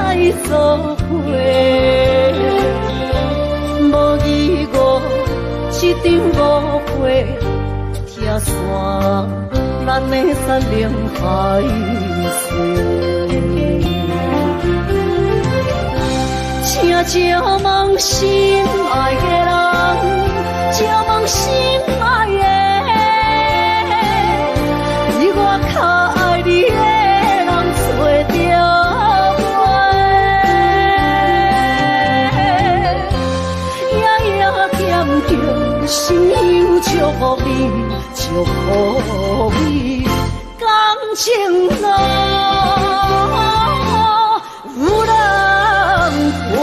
来作伙，无义务一场误会，拆散咱的山盟海誓。请借问心爱的人，借问心爱的，比我较爱你的人找着我，夜夜惦着心忧祝福你，祝福你，感情路有人陪。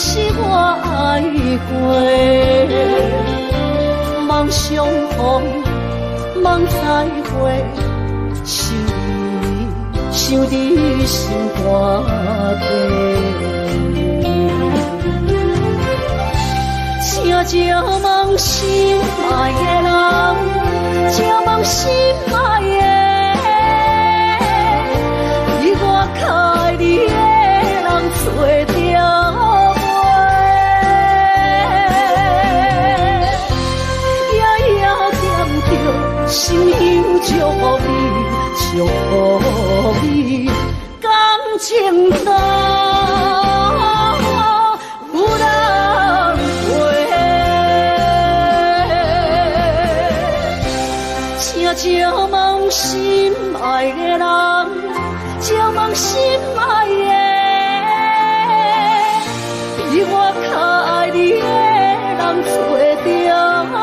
是我爱过，梦相逢，梦再会，想你心肝底。请借问心爱的人，借问心爱的，比我较爱你的人找着。心忧祝福你，祝福你，感情路有人陪。请借问心爱的人，借问心爱的，比我较爱你的人找着我。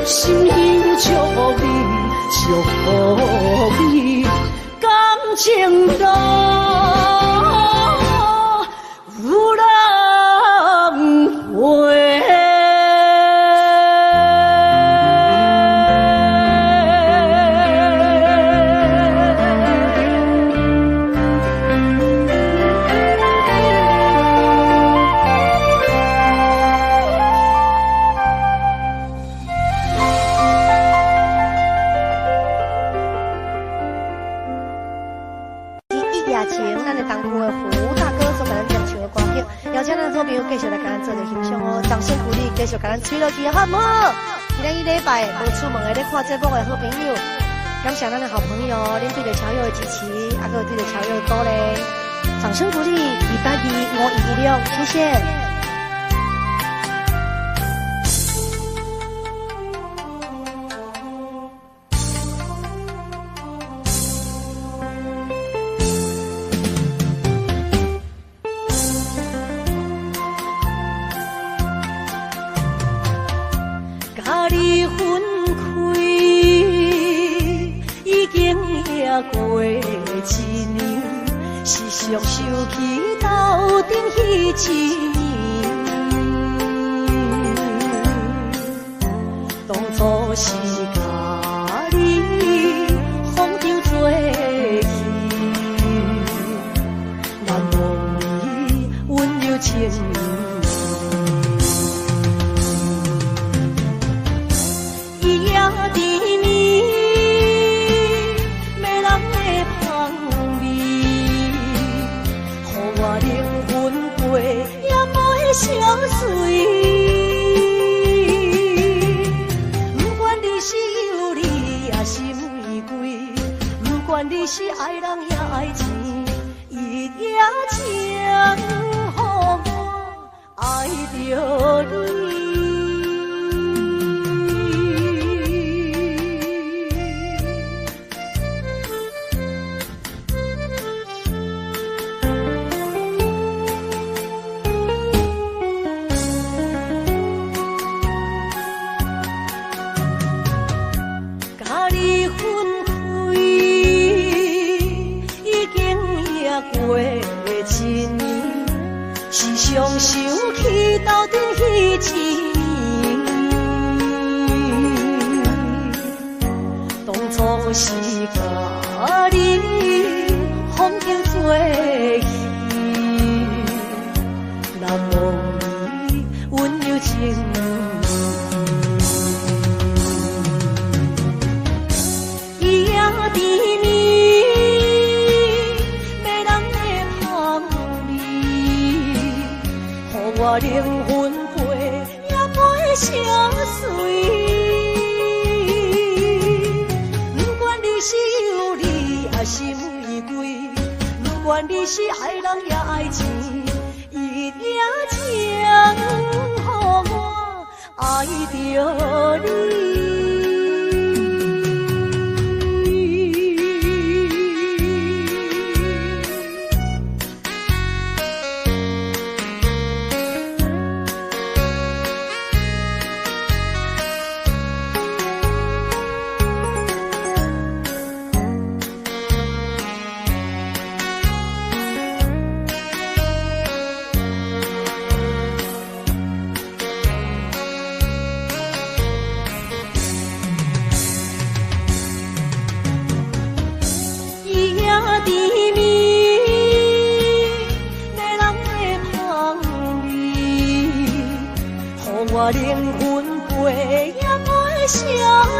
心忧祝福你，祝福你，感情路有人陪。继续来跟咱做着欣赏哦，掌声鼓励，继续跟咱吹落去好唔好？今日礼拜无出门的咧看节目的好朋友，感谢咱的好朋友，恁对着超友的支持，还有对着超友的鼓励，掌声鼓励，礼拜二516，谢谢。过一年，时常想起斗阵彼一年，当初是甲你风中做戏，难忘你温柔情意，伊也甜蜜。我灵魂陪也无消碎，不管你是有理也是玫瑰，不管你是爱人也爱钱，伊也将予我爱着你。甲你分开，已经也过陪的亲年，是双手去斗阵彼一年。当初是甲你风景做戏，难忘你温柔情。我灵魂陪也陪相随，不管你是有理还是玫瑰，不管你是爱人也爱钱，一定请予我爱着你。我灵魂陪也陪相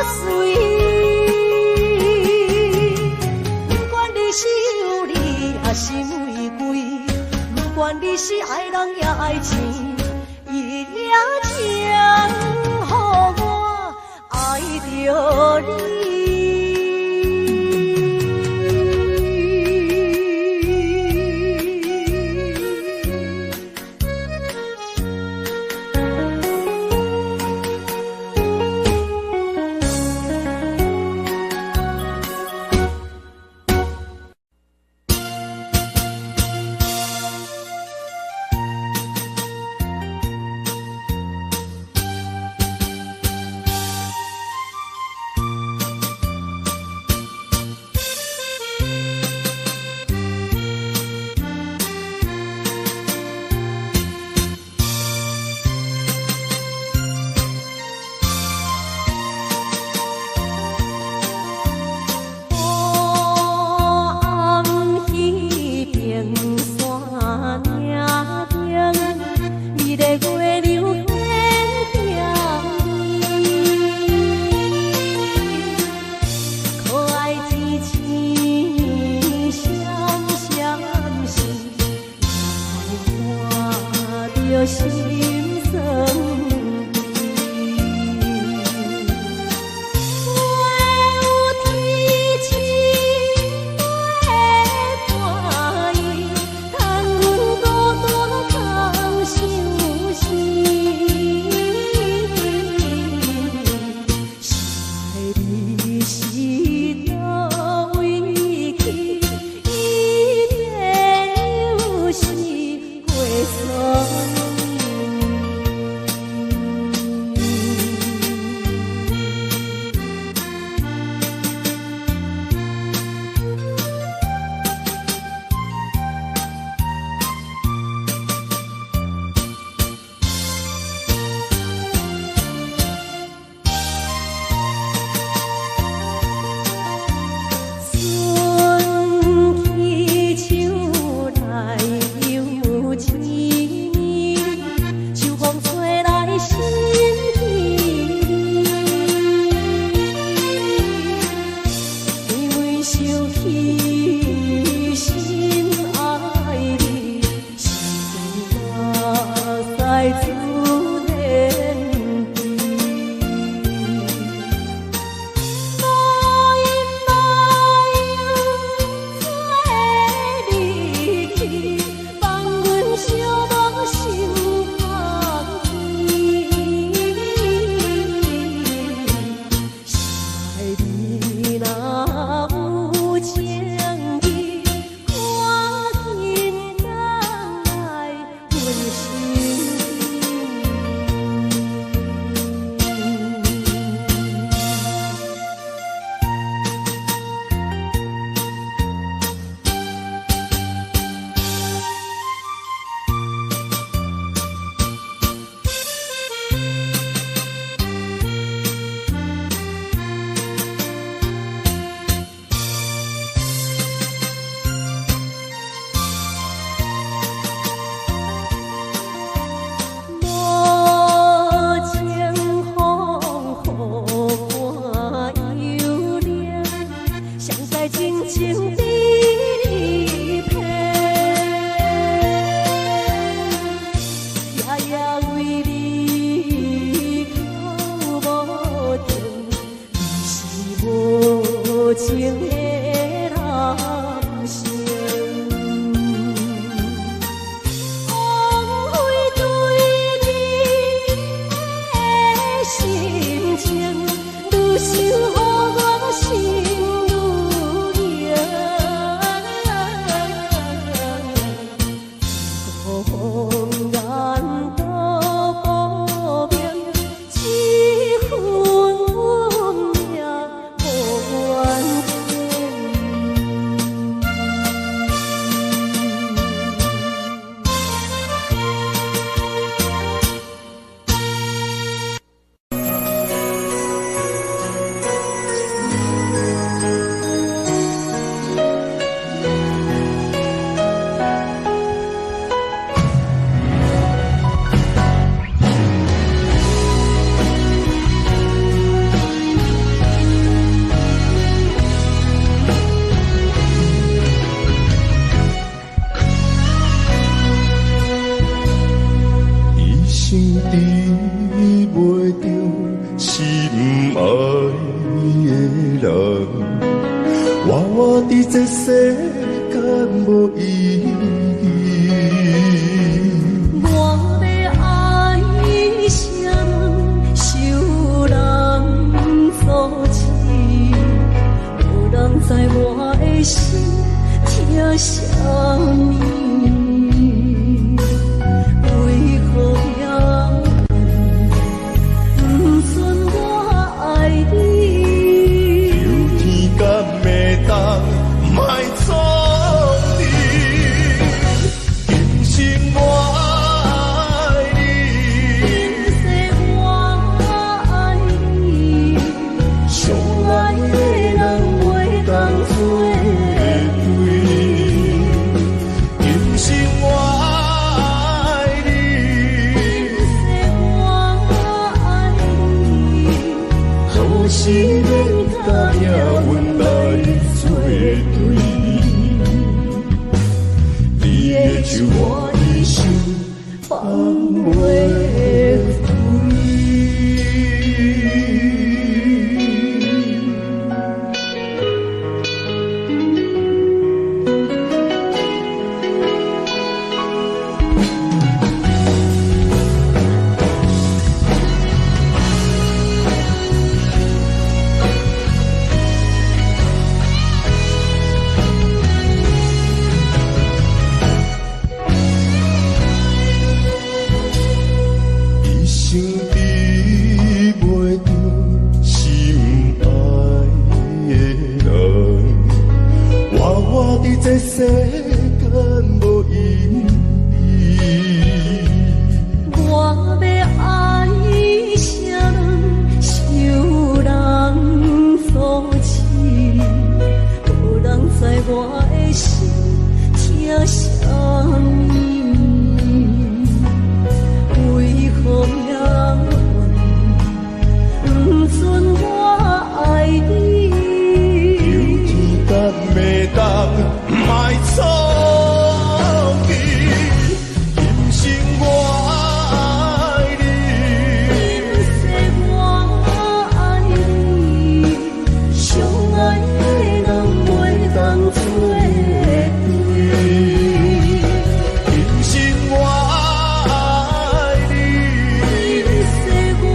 随，不管你是有理还是玫瑰，不管你是爱人也爱钱，一定请予我爱着你。情的人生。枉费对你的心情，愈想予我心愈痒。红颜都无名，一份运命无缘这世间无意义。我要爱谁，受人所欺，无人知我的心疼啥物，为何要不准我爱你？有天敢会当？卖错你，今生我爱你，今世我爱你，相爱的人袂当做对。今生我爱你，今世我爱你，好是免甲命运来作对。你的手，我的手，放袂开。这世间无意义。我要爱谁人，受人所欺，无人知我的心疼啥物，为何命运不准我爱你？有天敢会当？卖错你，今生我爱你，今世我爱你，相爱的人袂当做对。今生我爱你，今世我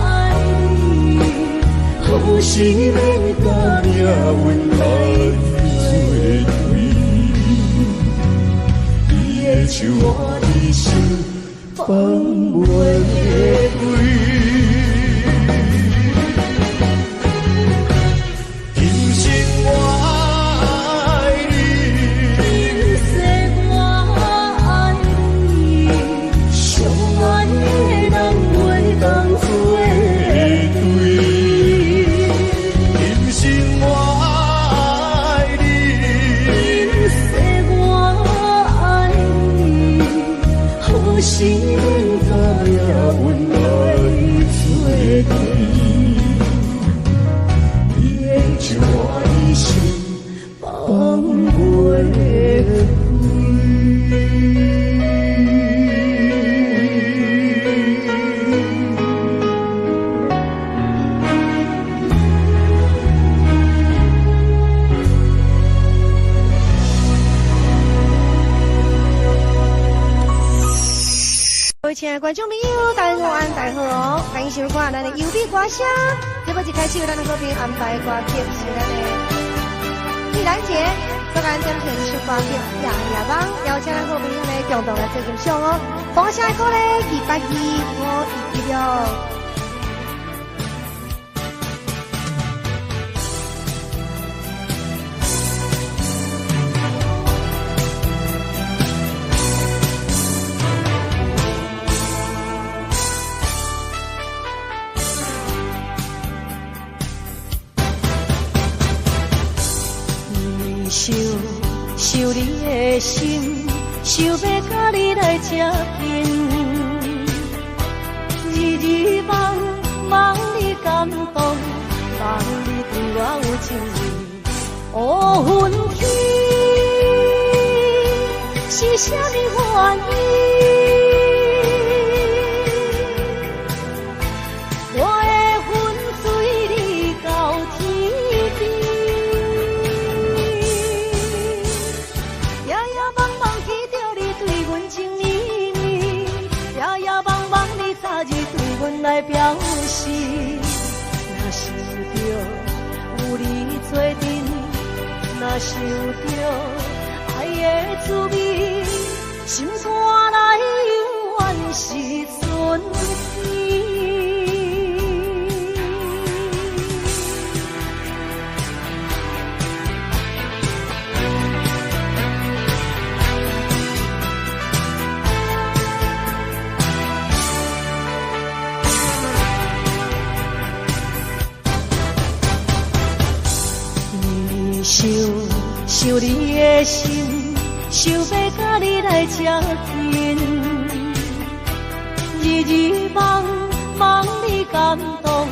爱你，好是免甲命运来。手，我的手，放袂开。今生我爱你，今世我爱你，相爱的人袂当做对。今生我爱你，今世我爱你。是免甲命运来。的观众朋友，大家午安，大家好哦！欢迎收看咱的优美歌声。节目一开始，咱的好朋友安排歌曲是咱的李兰姐，所咱点选一首歌曲《夜夜梦》，邀请咱好朋友呢共同来做欣赏哦。放下歌呢，282，我一了。想你的心，想要甲你来接近，日日梦梦你感动，梦你对我有情意，乌云天是啥物原因？我的魂随你到天边。来表示，若想着有你做阵，若想着爱的滋味，心肝内永远是春天。想你的心，想要甲你来接近，日日梦梦你感动，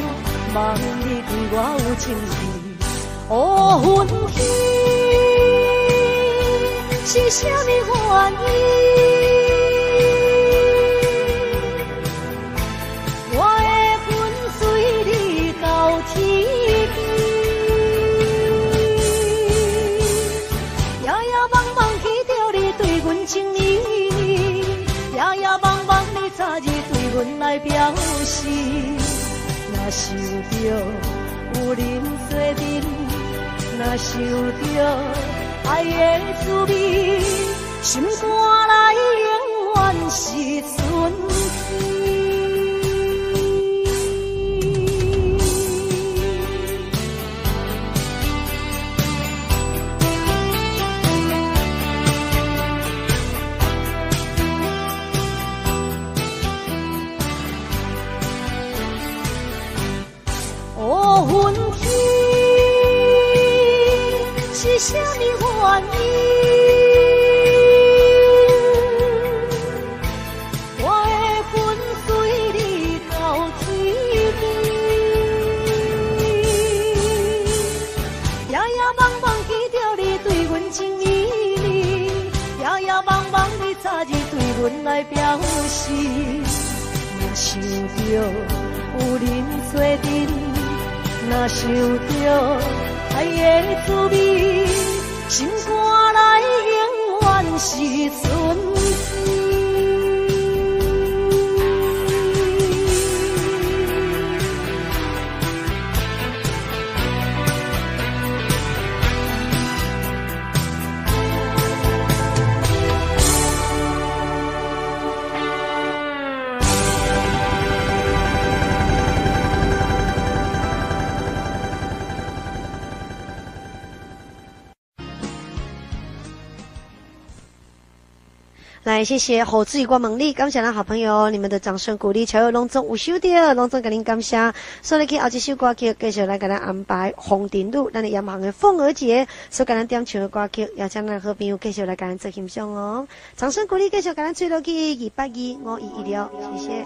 梦你对我有情意，乌云天是啥物原因？我的魂随你到天边。情意意，夜夜梦梦你早日对阮来表示，若想着有恁做阵，若想着爱的滋味，心肝内永远是春天。是啥物原因？我的魂随你到天边，夜夜梦梦记着你对阮情意意，夜夜梦梦你早日对阮来表示，若想着有恁做阵，若想着爱的滋味，心肝内永远是春天。来，谢谢侯志宇光猛力，感谢咱好朋友你们的掌声鼓励，乔友隆重有收到，隆重给您感谢。所以去后一首歌曲，继续来给咱安排红顶路，咱的阳忙的凤儿节，所给咱点唱的歌曲，邀请咱好朋友继续来给咱做欣赏哦。掌声鼓励，继续给咱吹落去282，我116，谢谢。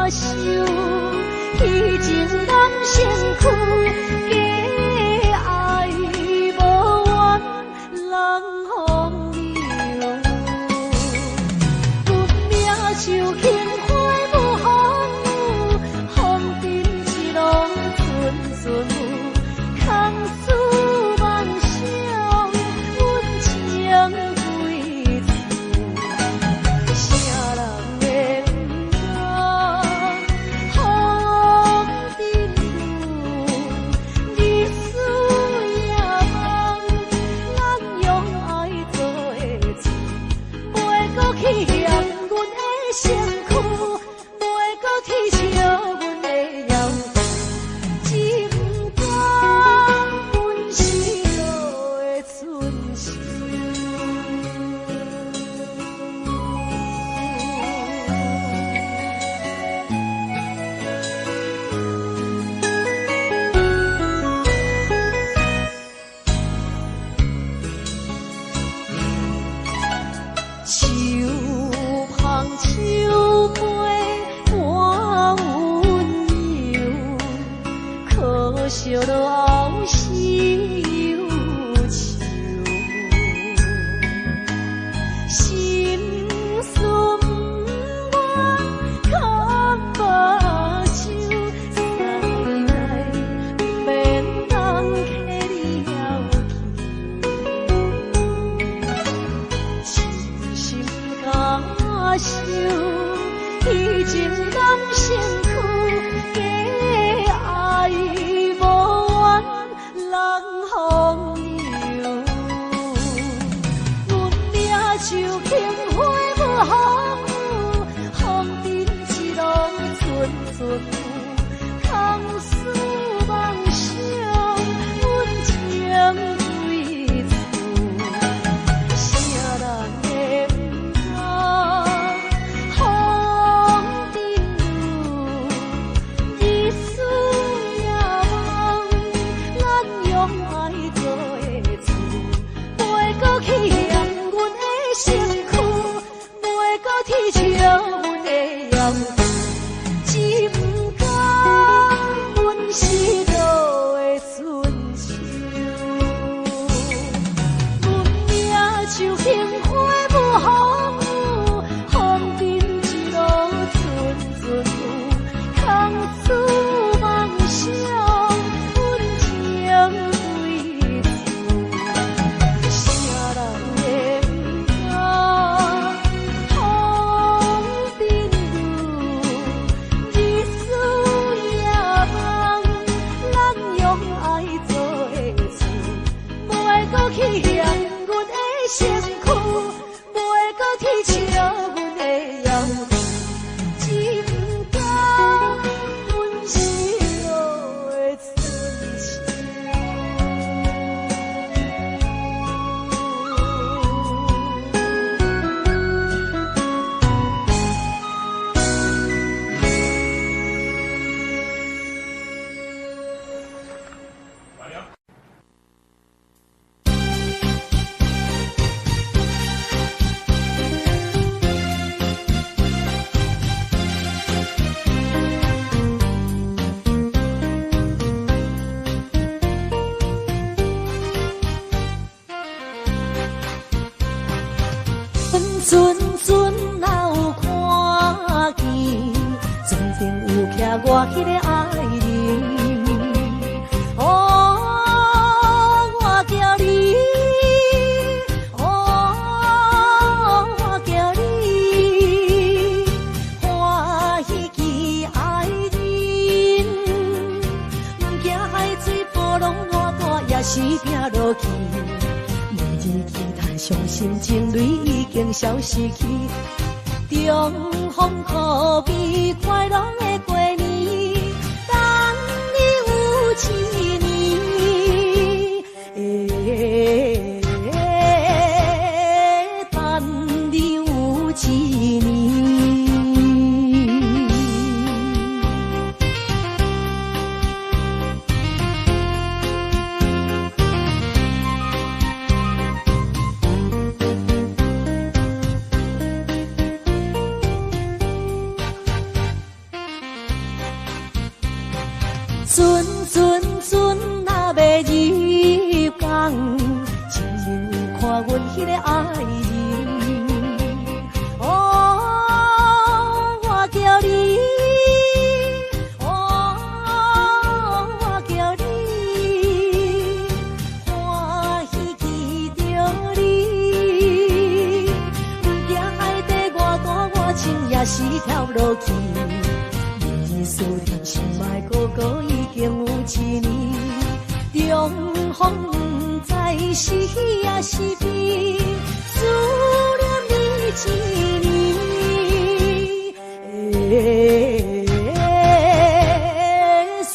受，以前咱身躯假爱无缘，人风流，阮命像轻花无风，风尘一路寸寸有，空思梦想，阮情归厝，啥人会不知？风尘路，日思夜梦，咱用爱做的厝，袂搁去嫌阮的身躯，袂搁去笑阮的样。只不甘阮失落的春秋。秋香秋杯半温柔，可惜了后世忧愁。心酸我堪目睭，再来免人客你要去。心感受，以前咱身躯假爱无缘，人风流，阮命像轻花无风，风尘一路寸寸有，空思梦想，阮情归厝，啥人会不知？风尘路，日思夜梦，咱用爱做的厝，袂搁去嫌阮的身躯，袂搁去笑阮的样。只不甘阮失落的春秋，阮命像轻花无风，风尘一路寸寸有，空思梦想，阮情归厝，啥人会不知？风尘路，日思夜梦，咱用爱做的厝，袂搁去嫌阮的身躯，袂搁去笑阮的样。只不甘阮失落的春阵阵哪有看见，船顶有徛我迄个爱人。哦，我叫你，哦，我叫你，欢喜记爱人。不惊海水波浪偌大，也是行落去。伤心情侣已经消失去，重逢可悲，快乐的过年，等你有一年，等你有一年。船若要入港，亲眼看阮迄个爱人。哦，我叫你，哦，我叫你，欢喜见着你。不惊爱在外大，我情也是跳落去。你思念心爱哥哥已经有一年，重逢不知是喜也是悲，思念你一年，思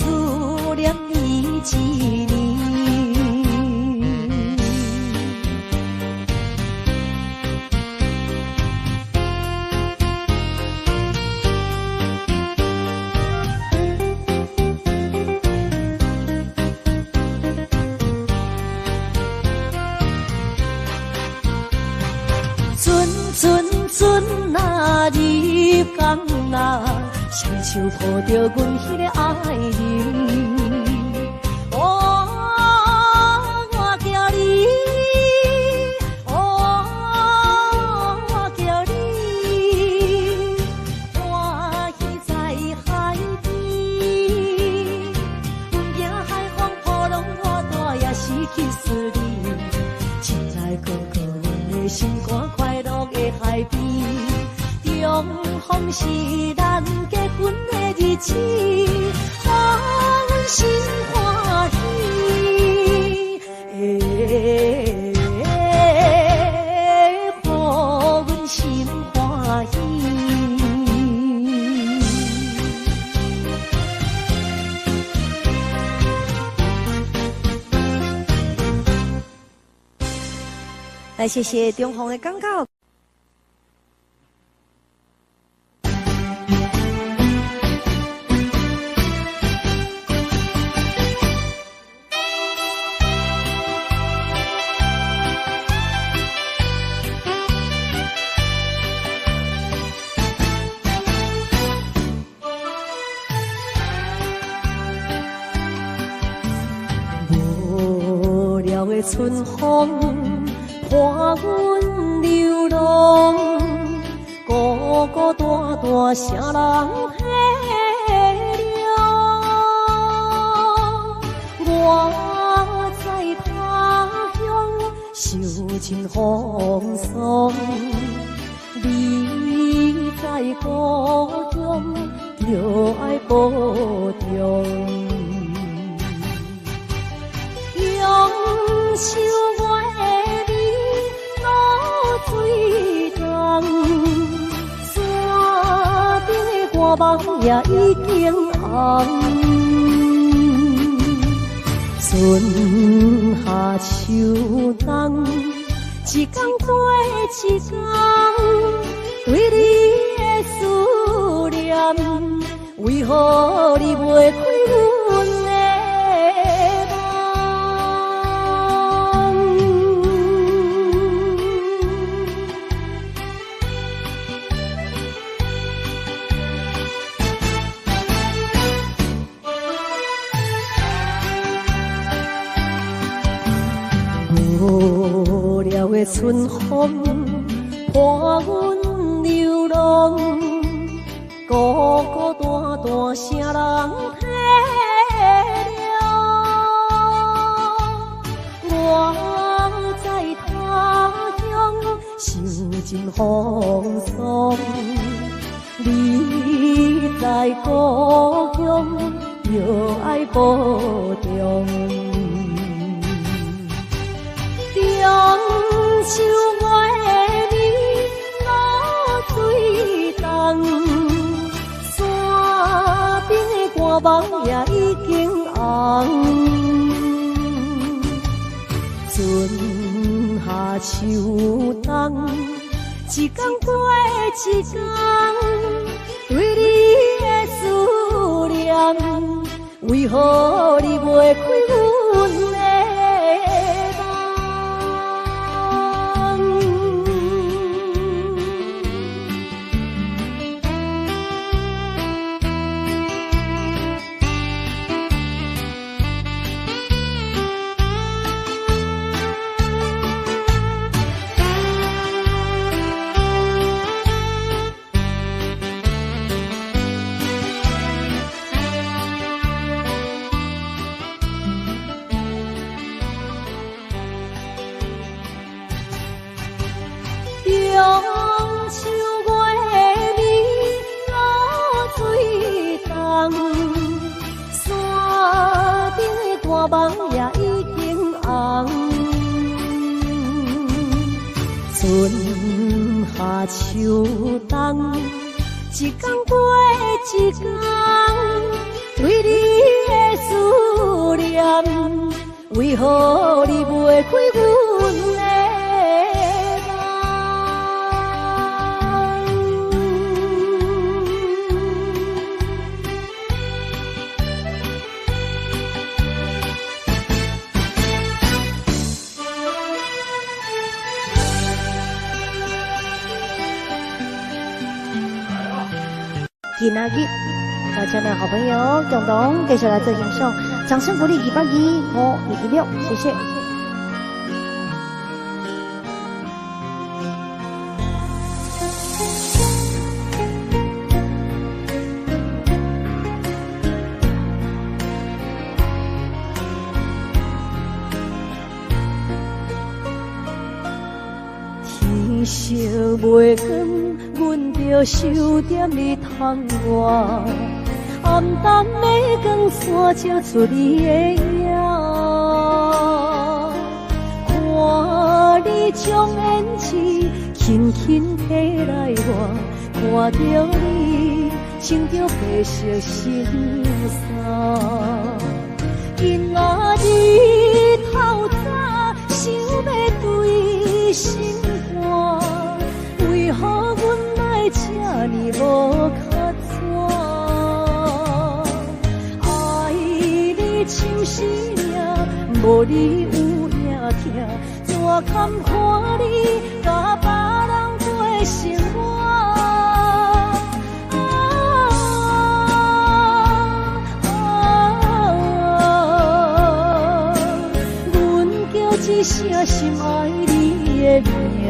念你一年。船若入港啊，双手抱着阮迄个爱人。哦，我叫你，哦，我叫你，欢喜在海边。不惊海风波浪，我大也是去思念。亲爱哥哥，阮的心肝快乐的海边。重逢是咱结婚的日子，予阮心欢喜，予阮心欢喜。来，谢谢中红的广告。的春风伴阮流浪，孤孤单单谁人体谅？我在他乡受尽风霜，你在故乡就爱保重。永守我的你露水重，山顶的歌梦也已经红。春夏秋冬，一天过一天，对你的思念，为何你袂开阮的？无聊的春风伴阮流浪，孤孤单单谁人体谅？我在他乡受尽风霜，你在故乡又爱保重。永守我的你露水重，山顶的歌梦也已经红。春夏秋冬，一天过一天，对你的思念，为何你袂开阮的？春夏秋冬，一天过一天，对你的思念，为何你袂开阮的梦？今仔日，邀请的好朋友共同继续来做欣赏，掌声鼓励22516，谢谢。天色袂光，阮着守踮你窗外，暗淡的光线照出你的影，看你将胭脂轻轻提来我，看着你穿着白色衬衫，今仔日透早想要对心肝，为何阮来这呢无较早？爱你像生命，无你有影听，怎堪看你甲别人过生活？阮叫一声心爱你的名，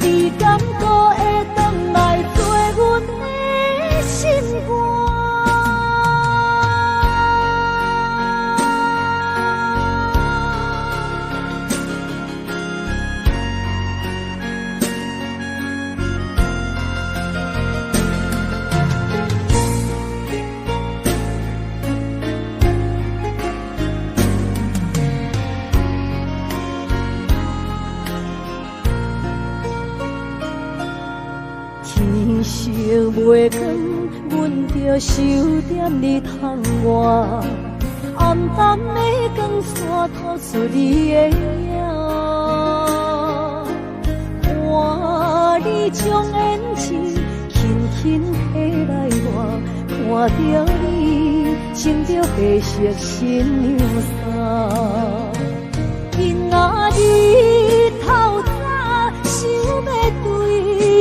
你敢搁会回来做阮的心肝？天色袂光，阮着守踮你窗外，暗淡的光线透出你的影，看你将胭脂轻轻提来我，看着你穿着白色衬衫，今仔日透早想要对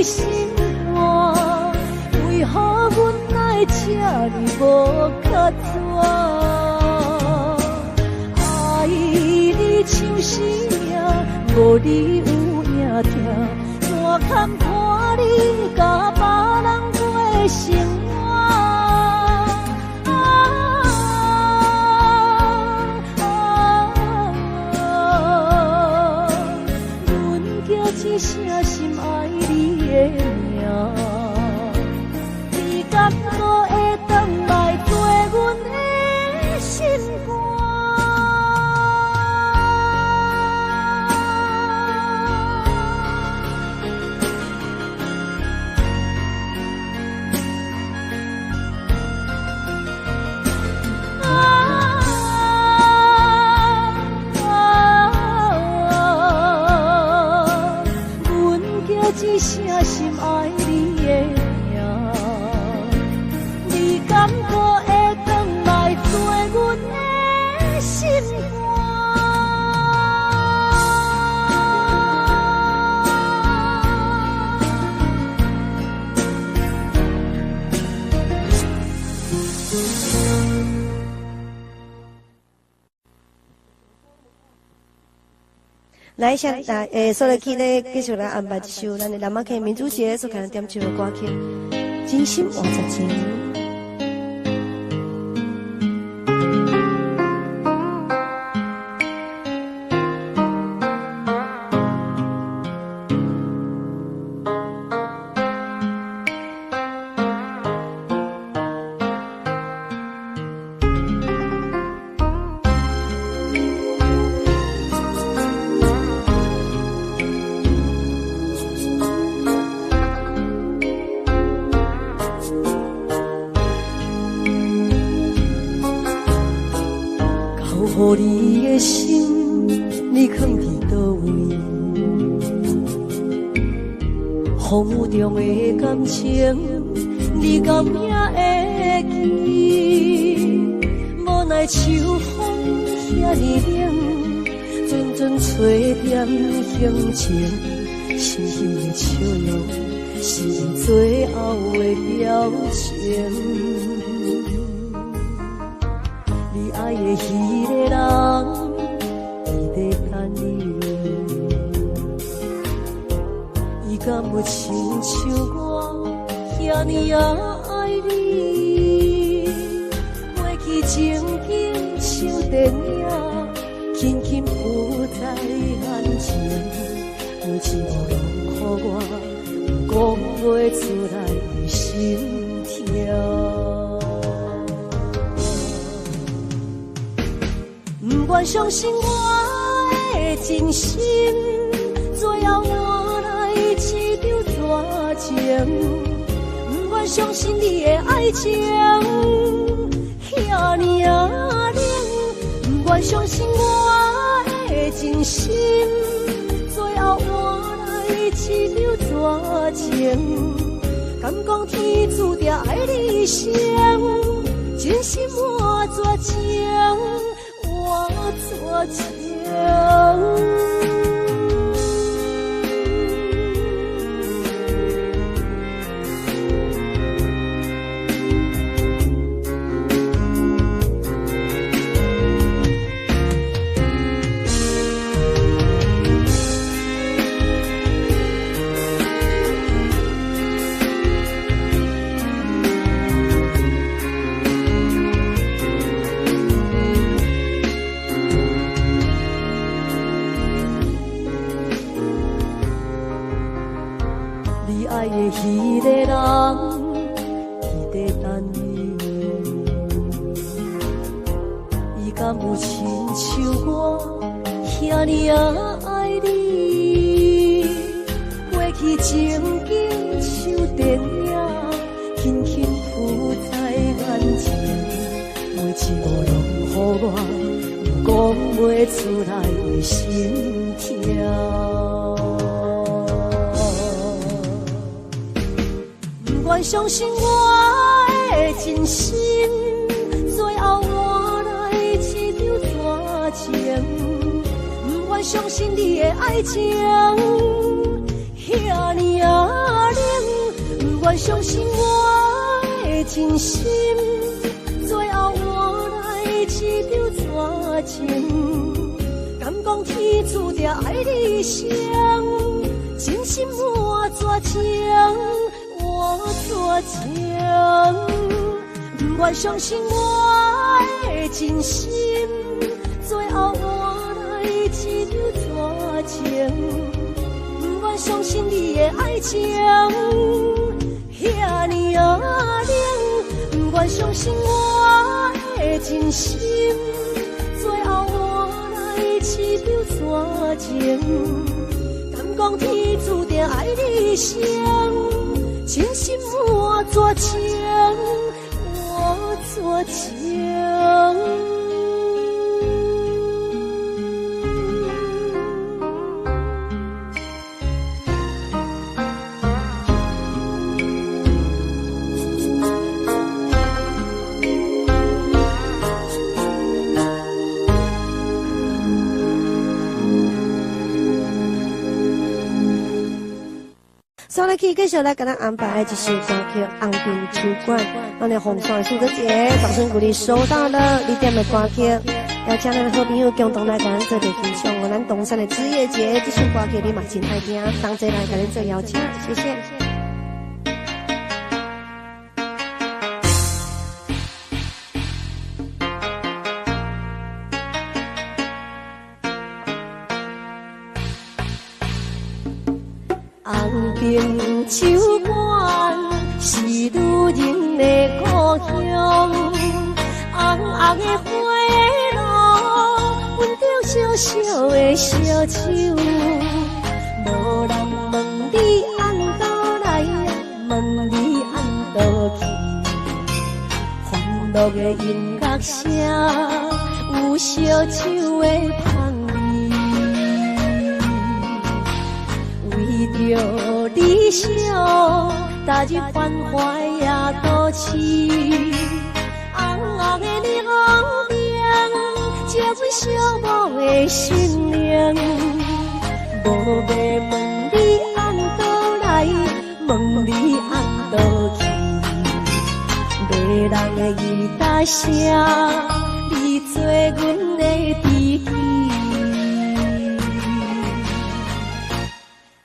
心。为何阮来这呢无较早？爱你像生命，无你有影听，怎堪看你甲别人过生活？阮叫一声心爱你的名，敢搁会回来做阮的心肝？阮叫一声心爱你的名，敢搁会回来做阮的心肝？来，现在所来去呢，继续来安排一首咱的南马溪民族节所开的点唱的歌曲《真心换实情》。予你的心，你藏伫倒位？风雨中的感情，你敢也会记？无奈秋风遐尼冷，阵阵吹点乡情，心里的笑容是最后的表情。你爱的迄个人，伊在等你，伊敢有亲像我遐尼也爱你？过去情景像电影，轻轻浮在眼前，每一幕拢予我讲袂出来的心跳。不愿相信我的真心，最后换来一场绝情。不愿相信你的爱情遐尼啊冷，不愿相信我的真心，最后换来一场绝情。敢讲天注定爱你生，真心换绝情。我做情，迄个人，伊在等你，伊敢有亲像我遐尼也爱你？过去情景像电影，轻轻浮在眼前，每一幕拢予我讲袂出来的心跳。不愿相信我的真心，最后换来一场绝情。不愿相信你的爱情遐尼啊冷，不愿相信我的真心，最后换来一场绝情。敢讲天注定爱你生，真心换绝情。我做情，不愿相信我的真心，最后换来一场绝情。不愿相信你的爱情遐尼啊冷，不愿相信我的真心，最后换来一场绝情。敢讲天注定爱你生，真心我做情，我做情。所以继续来给咱安排一首歌曲《红尘秋馆》，咱的红山苏哥姐，掌声鼓励收到了你点的歌曲，邀请咱的好朋友共同来跟咱做点分享。我咱东山的职业节，这首歌曲你嘛真爱听，同齐来跟咱做邀请，谢谢。红尘秋馆是女人的故乡，红红的花路，阮着小小的小手，无人问你按倒来，问你按倒去，欢乐的音乐声有烧酒的香味，为着理想，踏入繁华的都市，红红的日光灯，照阮寂寞的心灵。无要问你按倒来，问你按倒去，迷人的吉他声，你做阮的知己。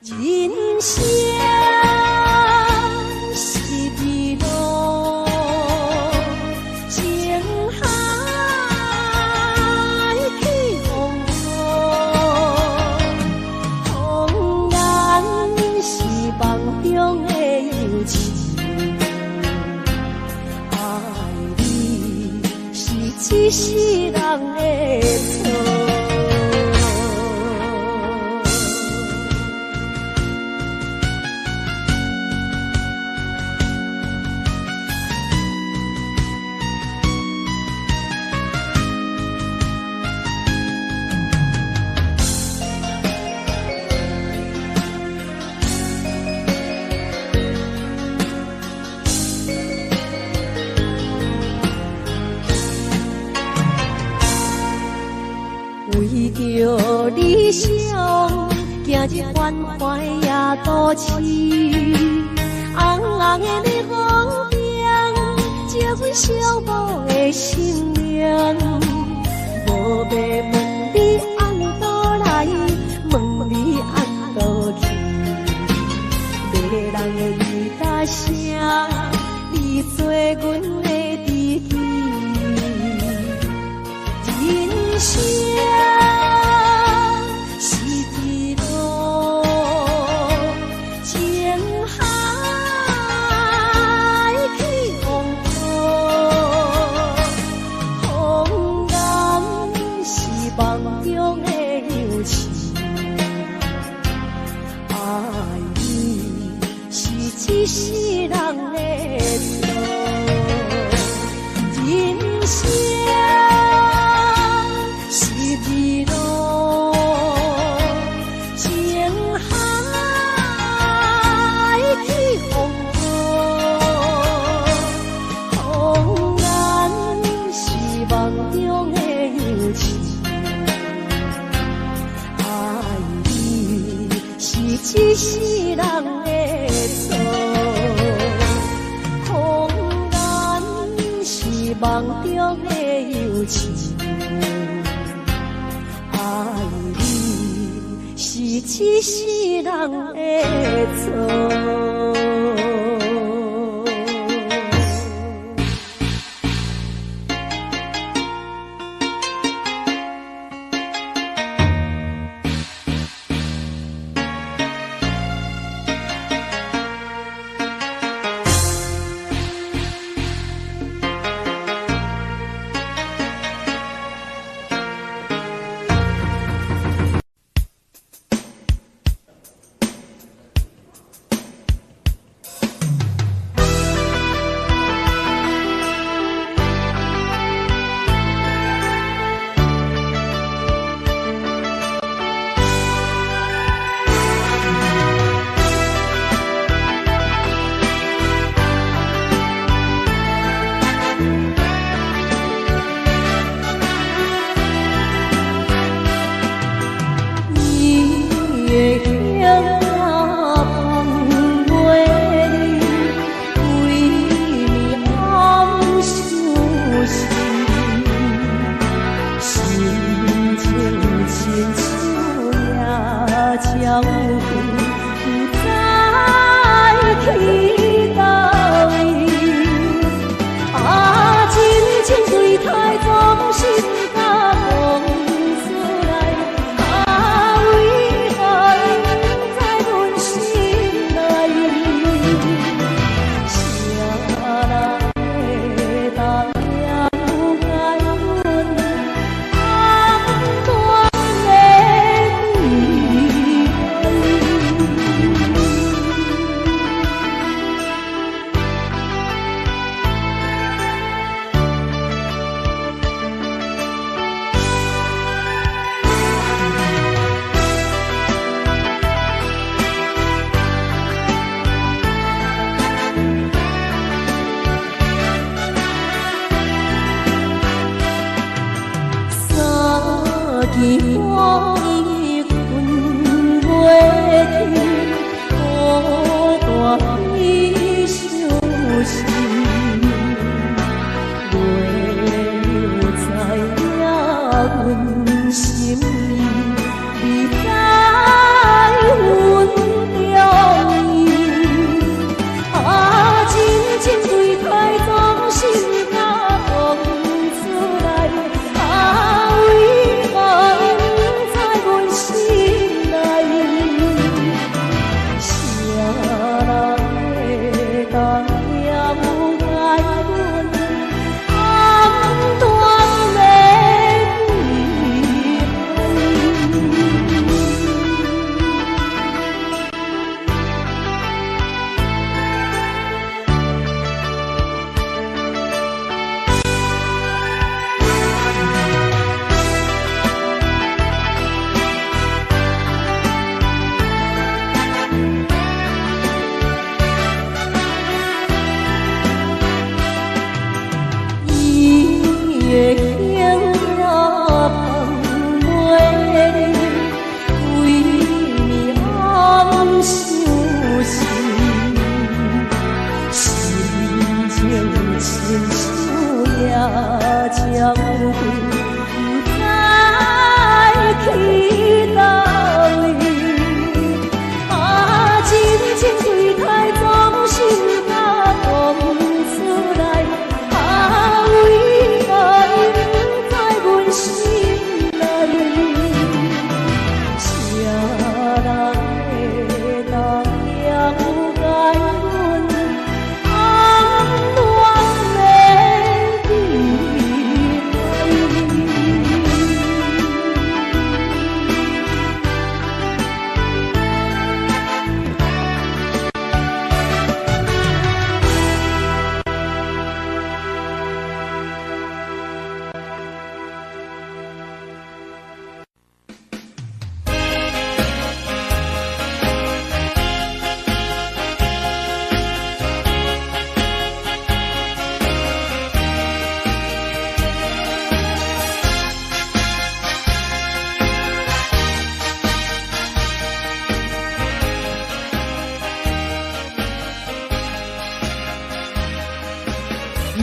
人生是一路情海起风波，风然是梦中的游戏，爱你是一世人的错。为着理想，行入繁华的都市，红红的日光灯，照阮寂寞的心灵。无要问你按倒来，问你按倒去，迷人的吉他声，你做阮的知己。人生是一路情海起风波，风然是梦中的游戏，爱你是一世人的错。人生一路情海起风波，风然是梦中的游戏，爱你是一世人的错。风然是梦中的游戏，爱你是一世人的错。天荒已困袂去，孤单已伤心，袂知影阮心意，你知阮中意，啊，真情对太忠心甲讲出来，啊，为何不在阮心内？谁人会当了解阮暗断的生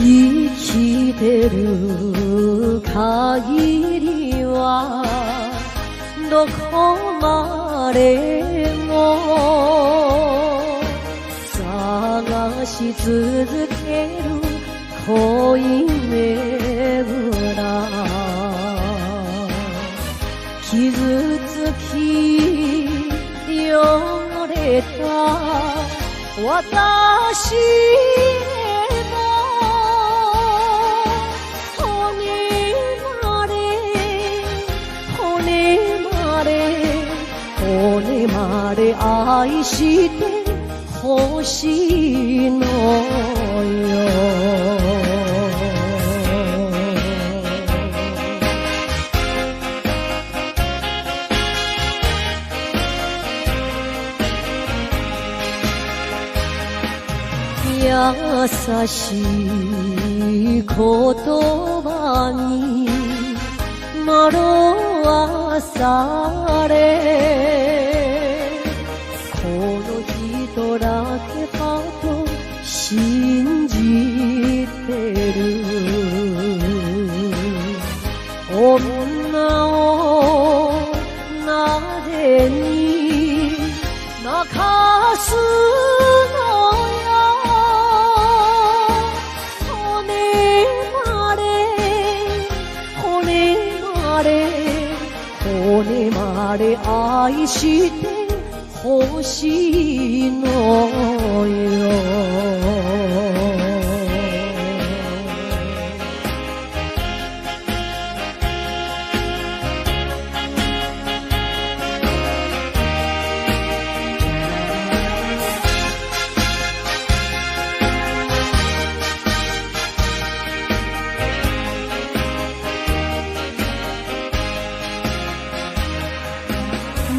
きてる限りはどこまでも探し続ける恋めぐら傷つき汚れた私骨まで愛してほしいのよ優しい言葉に惑わされこの人だけかと信じてる女をなぜに泣かすのよ骨まで愛してほしいのよ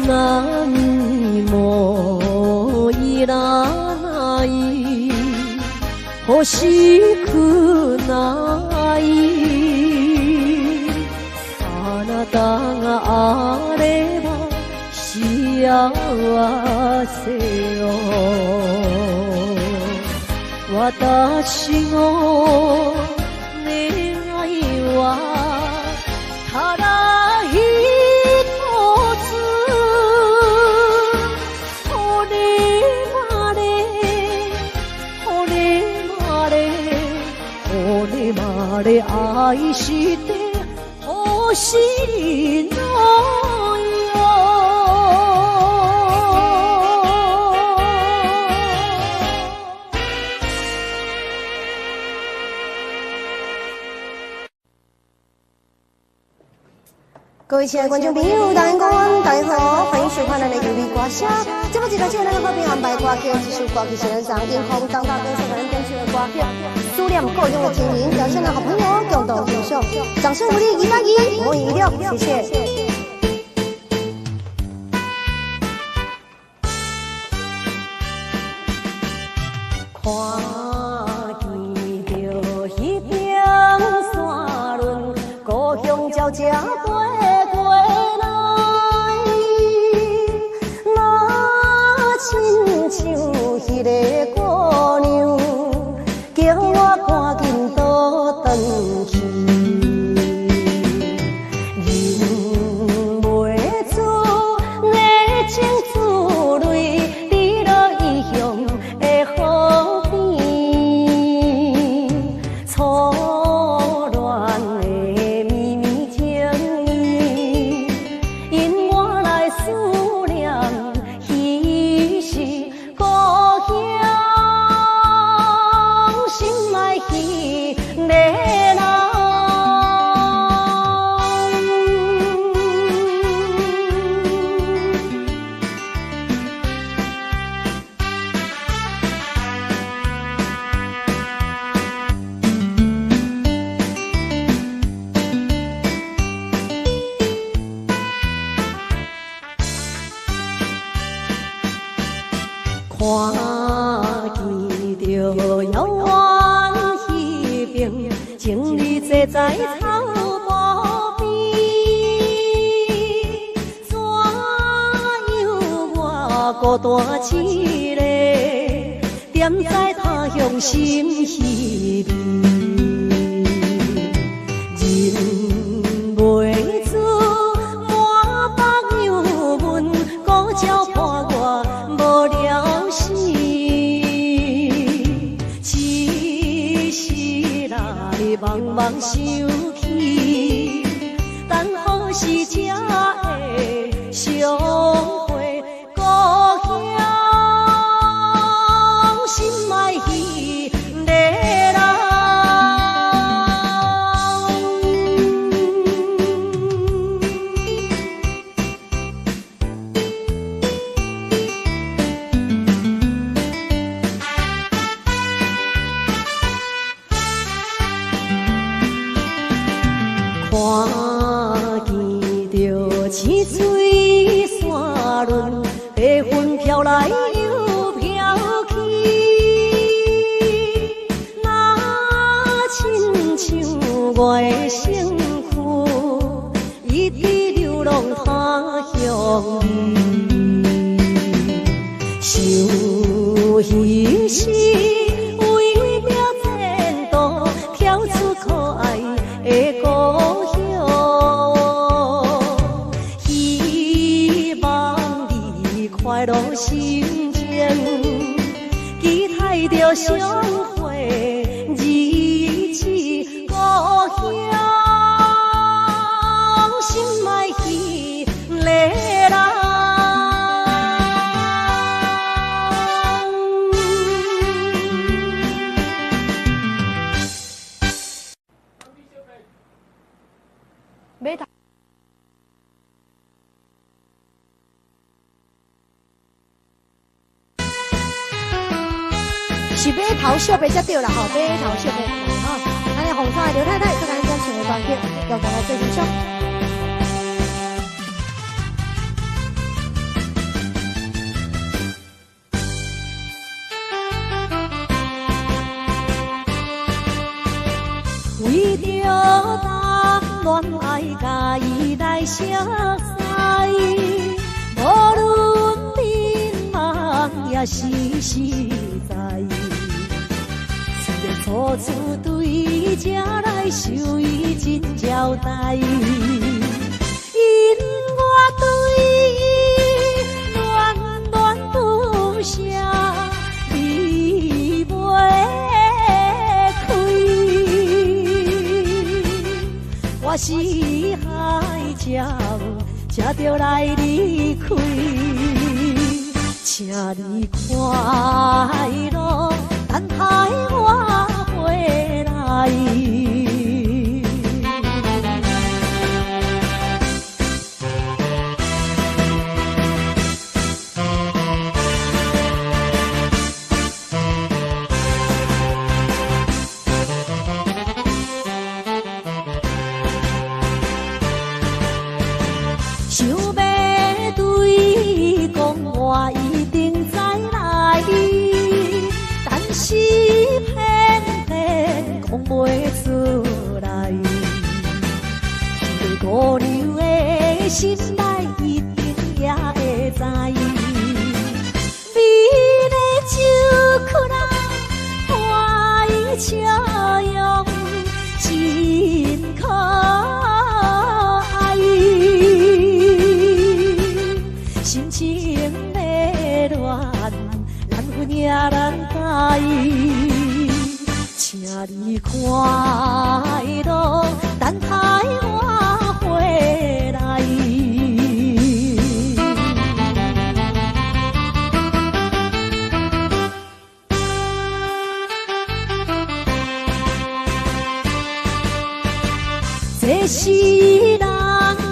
何もいらない欲しくないあなたがせよ私の願いはただ一つ骨まで愛してほしいの各位亲爱的观众朋友，大家好，大家好，欢迎收看咱的优美歌声。这么一个节目，咱好朋友安排歌曲，这首歌曲是咱上映后长大歌手咱编曲的歌曲，思念各种的情人，邀请咱好朋友共同欣赏。掌声鼓励181，我一定，谢谢。看见着迄边山峦，故乡鸟只飞。迄个姑娘，叫我赶紧倒转去，忍袂住热情珠泪，滴落异乡的河边，初恋的绵绵情意，因我来思念，彼时。心爱彼个人，看见着遥远迄边，情侣坐在草坡边，怎样我孤单一个，踮在他乡心稀微，忍袂住满腹忧闷，孤鸟伴我无聊死。茫茫想起，等何时才会相会？故乡心爱彼个人。看见着青水山峦，白云飘来又飘去，若亲像我的身躯，一直流浪他乡想彼时为了前途，跳出可爱的故乡。快乐心情，期待着相会日子，故乡心爱彼个人。是马头小白才对啦吼，马头小白吼，咱的红山的刘太太，就咱将唱的歌曲，要讲来做欣赏。为着谈恋爱，甲伊来相识，无论人也是实在。虽然初次对这来受伊真交代，因我对伊恋恋不舍，离袂开。我是海鸟，才着来离开。请你快乐，等待我回来。想要对伊讲，我一定再来，但是偏偏讲袂出来。这个姑娘的心内一定也会知，美丽酒曲啊，花伊笑容真可爱。心情迷乱，难分也难解。请你快乐，等待我回来。这是人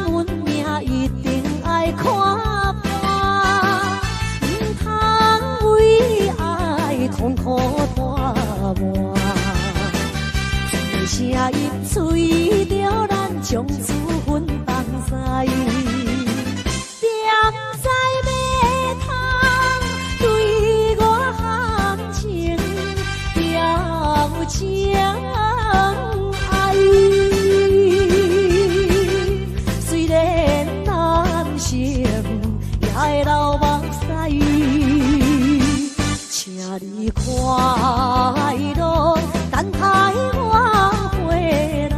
运命，一定爱看破，唔通为爱痛苦拖磨。一声饮水，着咱将资分放使，点在要通对我含情表情爱。虽然男性也会流目屎，请你快乐，等待我回来。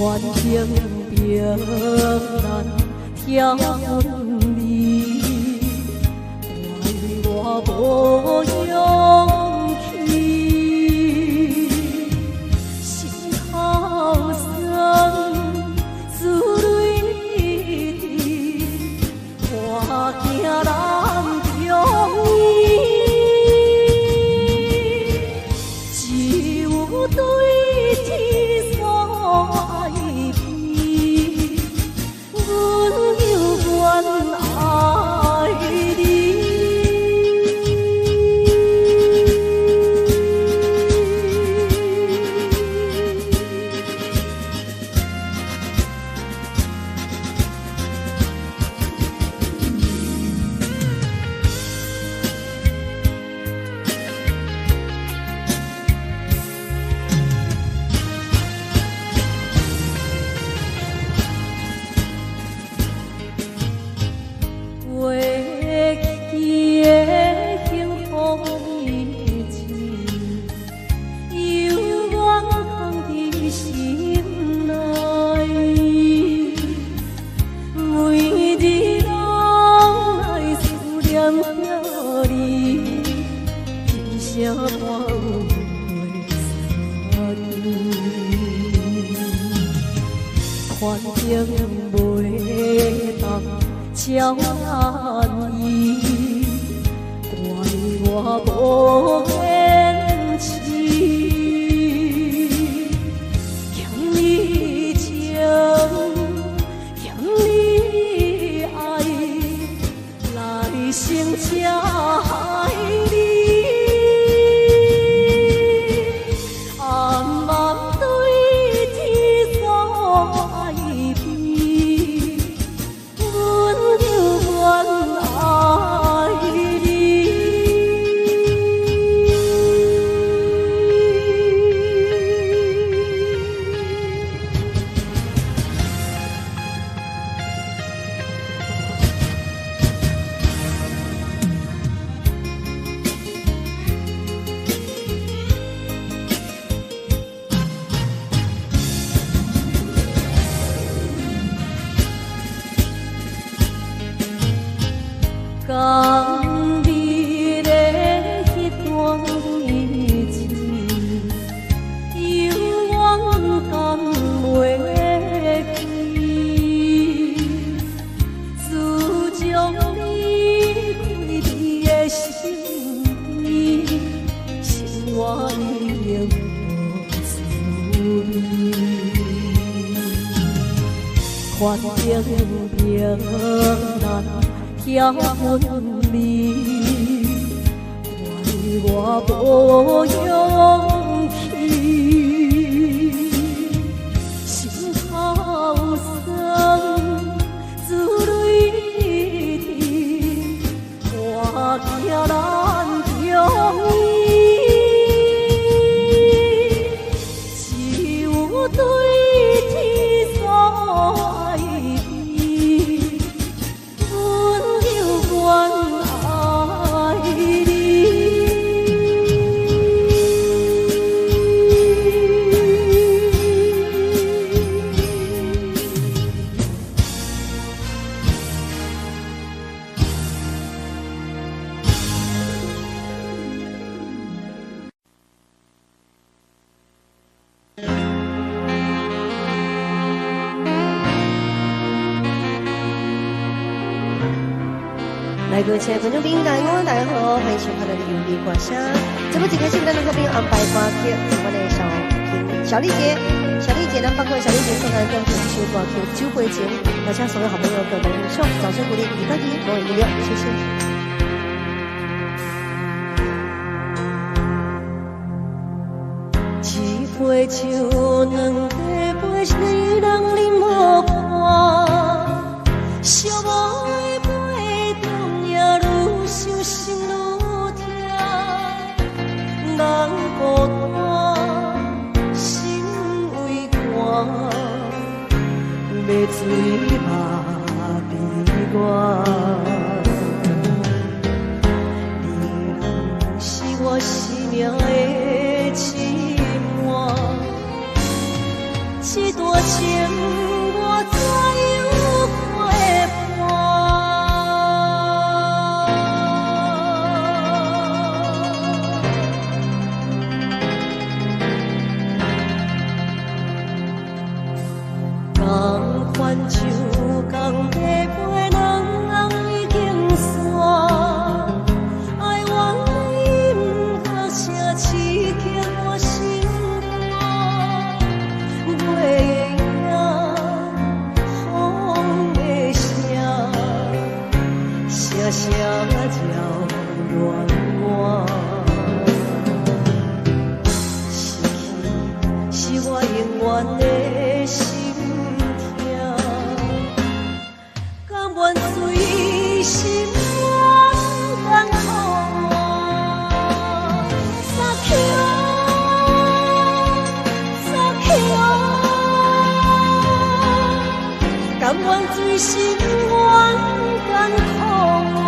环境平难挑分离，怪我无勇气，心头酸，思泪滴，我惊人中意，只有对天所爱披，阮犹原爱你。环境袂当照咱意，怪我无坚持，欠你情，欠你爱，来生才害你。讲你的迄段日子，犹原甘袂记，自从离开你的身边，生活已经无滋味，环境平难挑分离，怪我无勇气，心头酸，思泪滴，我惊咱中意，只有对天所爱披。来，各位亲爱的观众朋友，大家好，大家好，欢迎收看我的有力歌声。节目一开始，咱们这边安排歌曲，是我的小丽姐，咱包括小丽姐送来的首歌曲《酒杯情》，邀请所有好朋友共同欣赏，掌声鼓励，一个一，我一六，谢谢。一杯酒，两杯水，人啉无看，寂寞的杯中也愈伤心愈痛，人孤单，心为寒，要醉嘛悲怨。你是我生命的一段情。刻我心肝，月影风的声，声声叫暖我。失去是我永远的心痛，甘愿随心愿甘苦我，撒去撒去，甘愿随心愿甘苦我。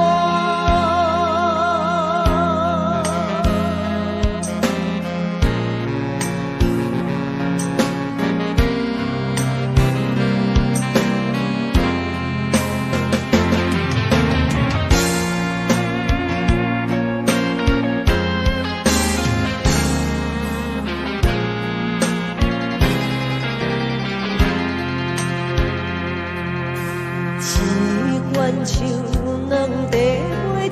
像两地花，一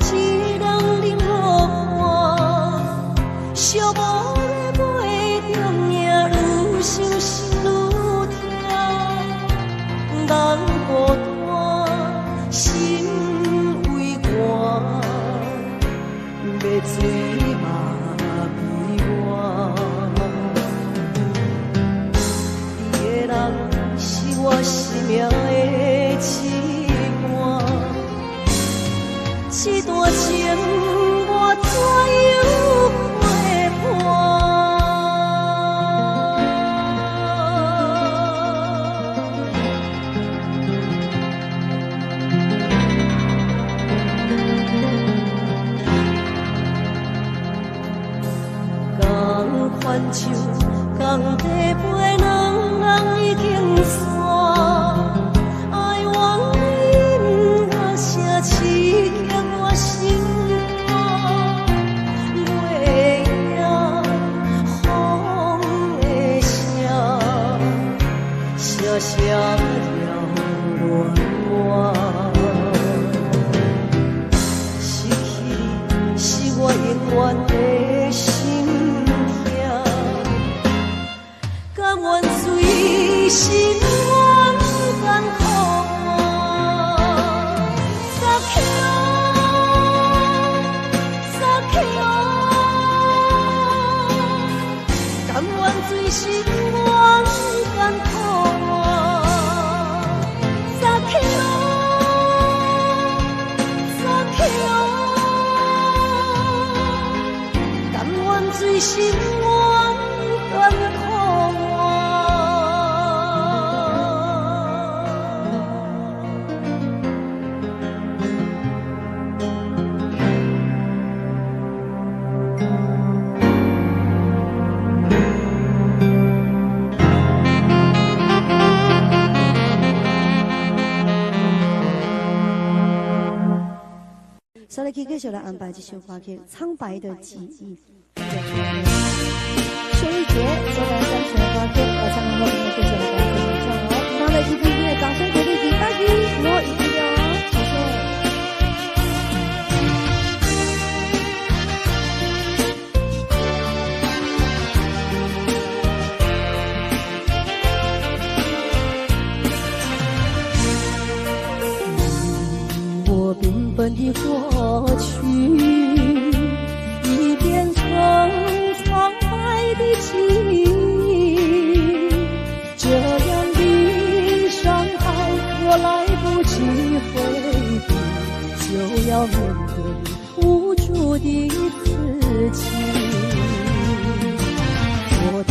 人饮落汗，寂寞的杯中命，愈想心愈痛，人孤单，心为寒，要醉嘛悲怨。你的人是我生命的痴。这段情我怎样陪伴？同款像同地陪，两人已经散，爱往因我声痴。心肝，月影风的声，声声叫暖我。失去是我永远的心痛，甘愿随心愿甘苦我，撒去。甘愿随心愿甘苦我，撒去撒去，甘愿随心愿甘苦我。再来继续来安排这首歌曲《苍白的记忆》。秀玉姐所来赞助的歌曲，我唱的后面继续来给大家演唱哦。让来听听听的掌声鼓励，给大家我一定要谢谢。我缤纷的过去已变成苍白的记忆，这样的伤害我来不及回避，就要面对无助的自己。昨天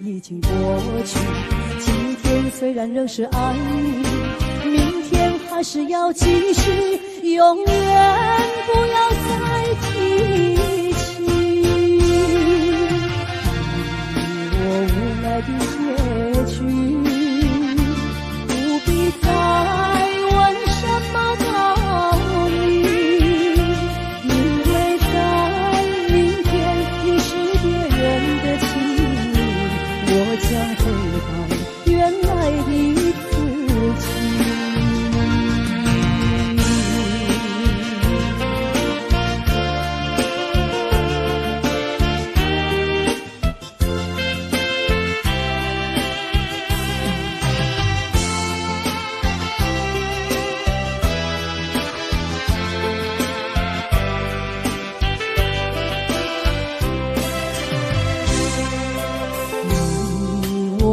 已经过去，今天虽然仍是爱你，明天还是要继续，永远不要再提起。我无奈的结局，不必再问什么道理，因为在明天你是别人的情侣，我将回到原来的自己。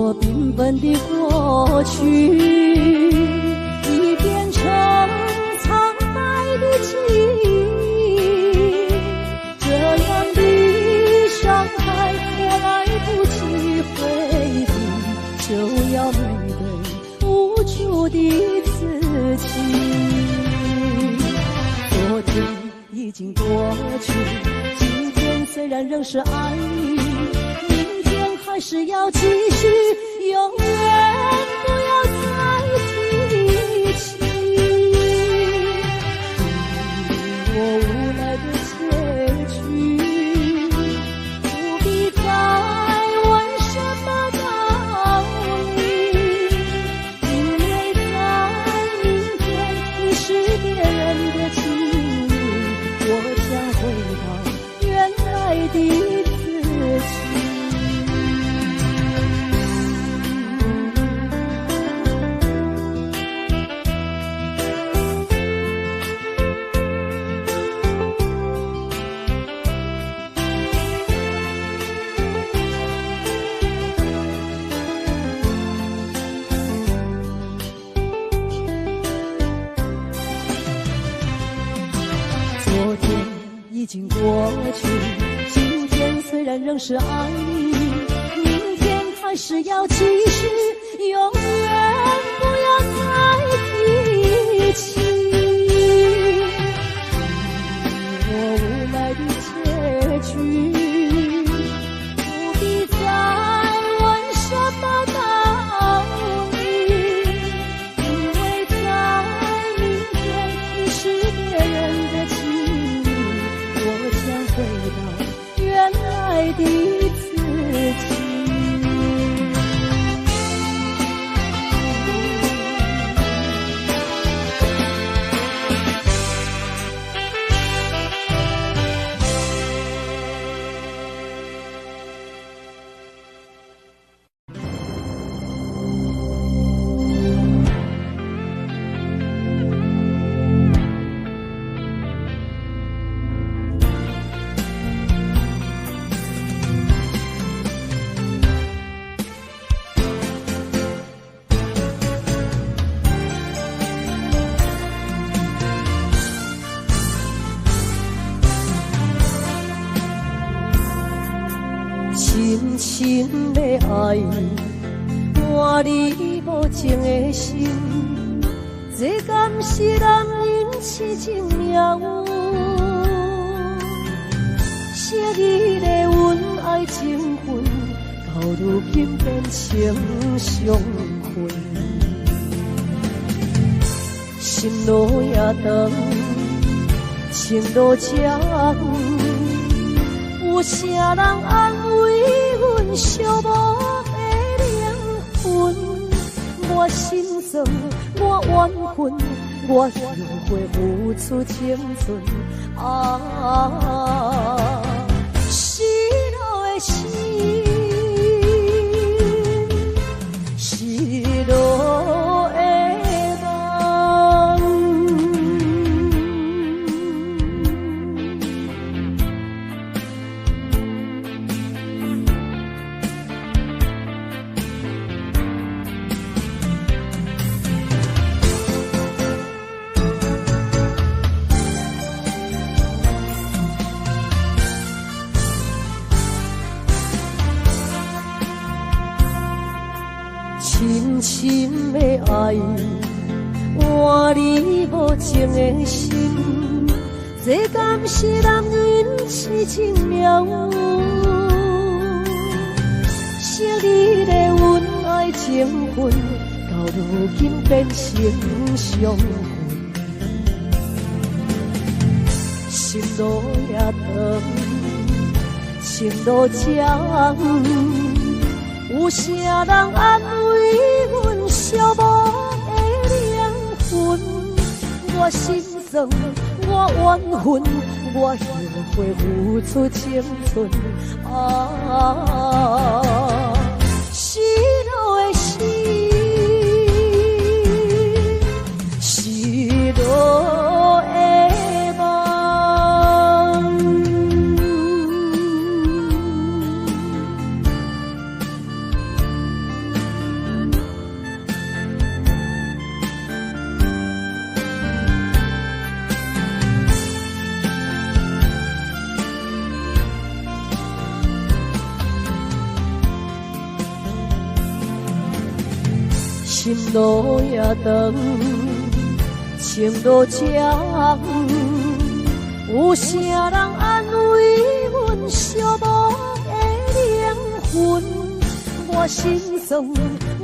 我缤纷的过去已变成苍白的记忆，这样的伤害我来不及回避，就要面对无助的自己。昨天已经过去，今天虽然仍是爱你，明天还是要继续，永远不要再提起。我无奈的结局，不必再问什么道理，因为在明天你是别人的情侣，我将回到原来的自己。昨天已经过去，今天虽然仍是爱你，明天还是要继续，永远不要再提起。我无奈的结局，不必再问什么道理，因为在明天你是别人的情侣，我将回到原来的自己。深深的爱，换你无情的心，这敢是男人痴情了有？昔日的恩爱情分，到如今变成伤痕。心路也长，情路长。有啥人安慰阮寂寞的灵魂？我心酸，我怨恨，我又会付出青春。失落的心，失落的深深的爱，换你无情的心，这敢是男人痴情了有？昔日的恩爱情分，到如今变成伤痕。心路也长，情路长。有啥人安慰阮寂寞的灵魂？我心酸，我怨恨，我又会付出青春。失落的心，失落的梦。心路也长，情路长，有啥人安慰阮寂寞的灵魂？我心酸，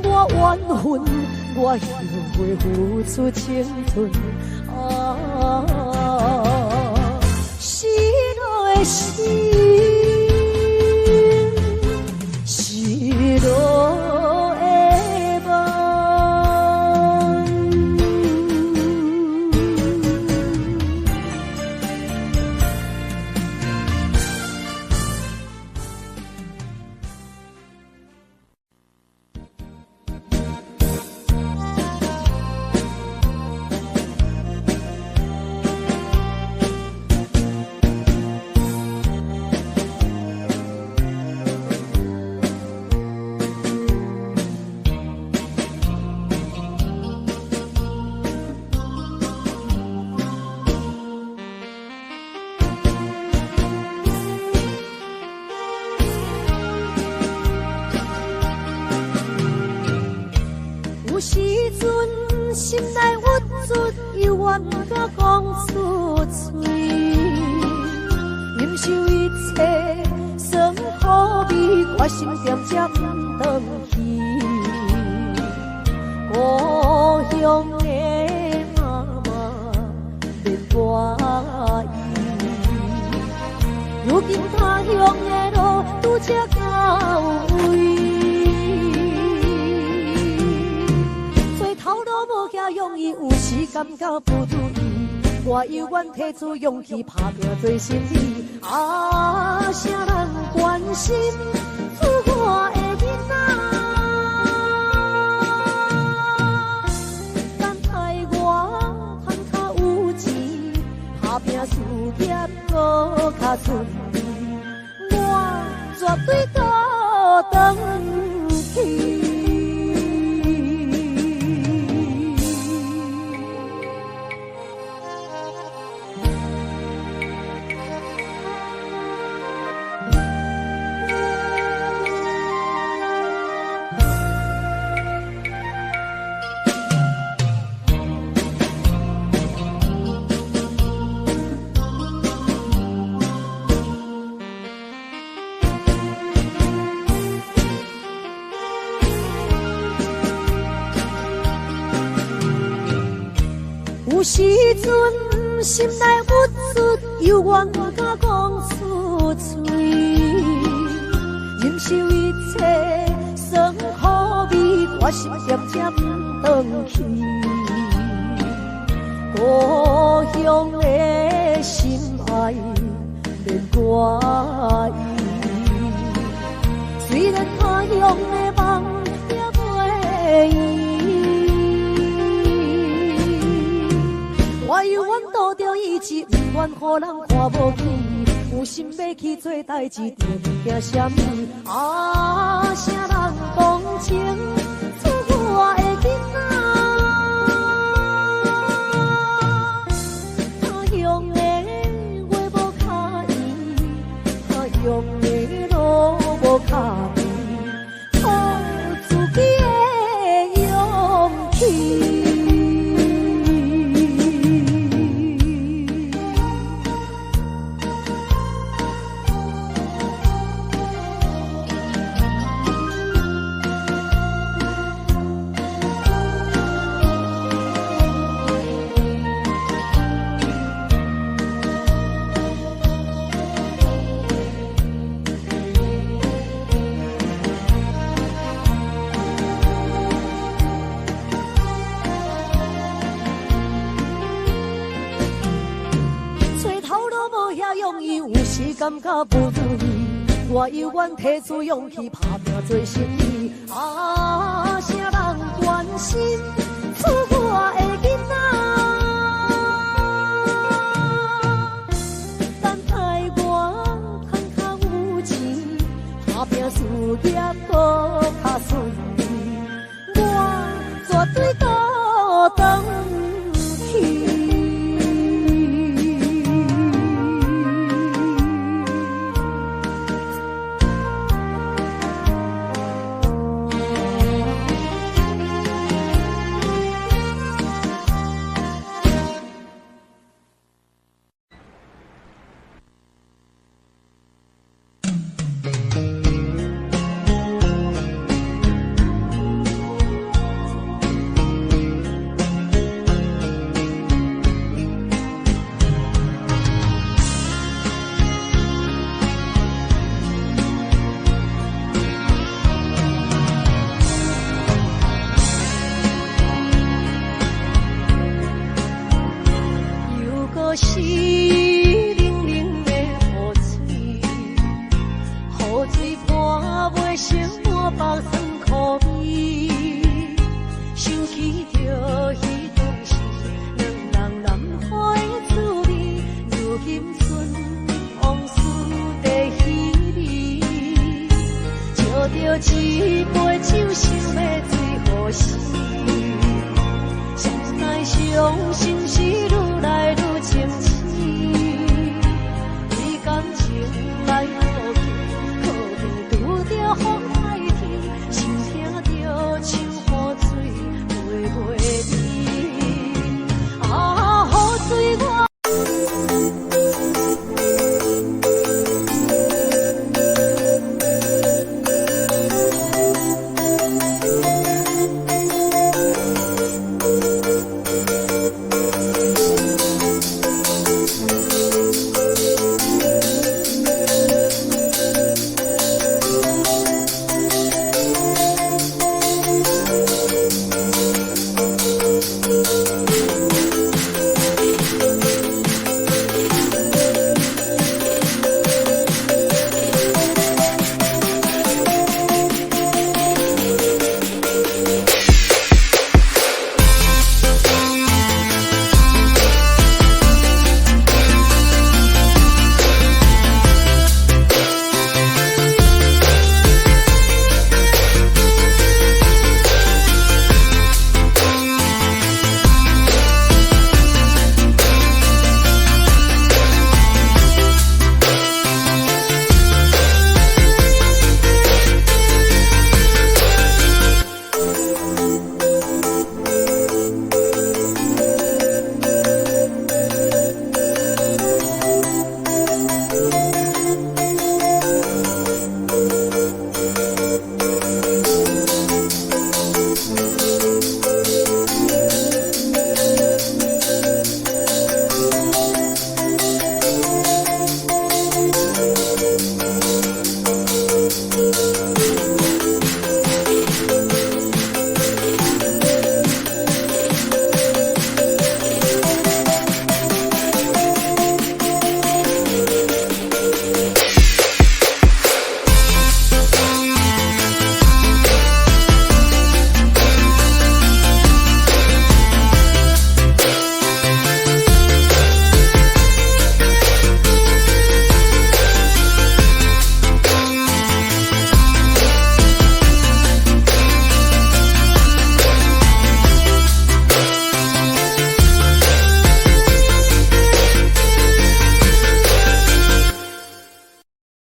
我怨恨，我后悔付出青春。失落的心，失落的梦。有时阵心内郁卒，又怨甲讲出嘴，忍受一切酸苦味，我心点才不回去。故乡的妈妈免我意，如今他乡的路拄则到位。无遐容易，有时感觉不如意，我犹原提出勇气，打拼做生意。啊，啥人关心出我的囡仔？等待我赚较有钱，打拼事业搁较顺利，我绝对倒转去。有时阵心内郁卒，又怨甲讲出嘴，忍受一切酸苦味，我心点才不回去。故乡的心爱免我意，虽然他乡的梦也袂圆。我犹原拄着意志，不愿予人看无起，有心要去做代志，着惊啥物？啊，啥人同情出我的囡仔？他乡的话无较圆，他乡的路无较平，靠自己的勇气。有时感觉不如意，我犹原提出勇气，打拼做生意。啊，啥人关心出我的囡仔？等待我赚较有钱，打拼事业搁较顺利，我绝对倒转去。来生活饱酸苦味，想起着彼当时两人南花的滋味，如今剩往事在稀微，笑着一杯酒想要醉予死，谁知伤心事愈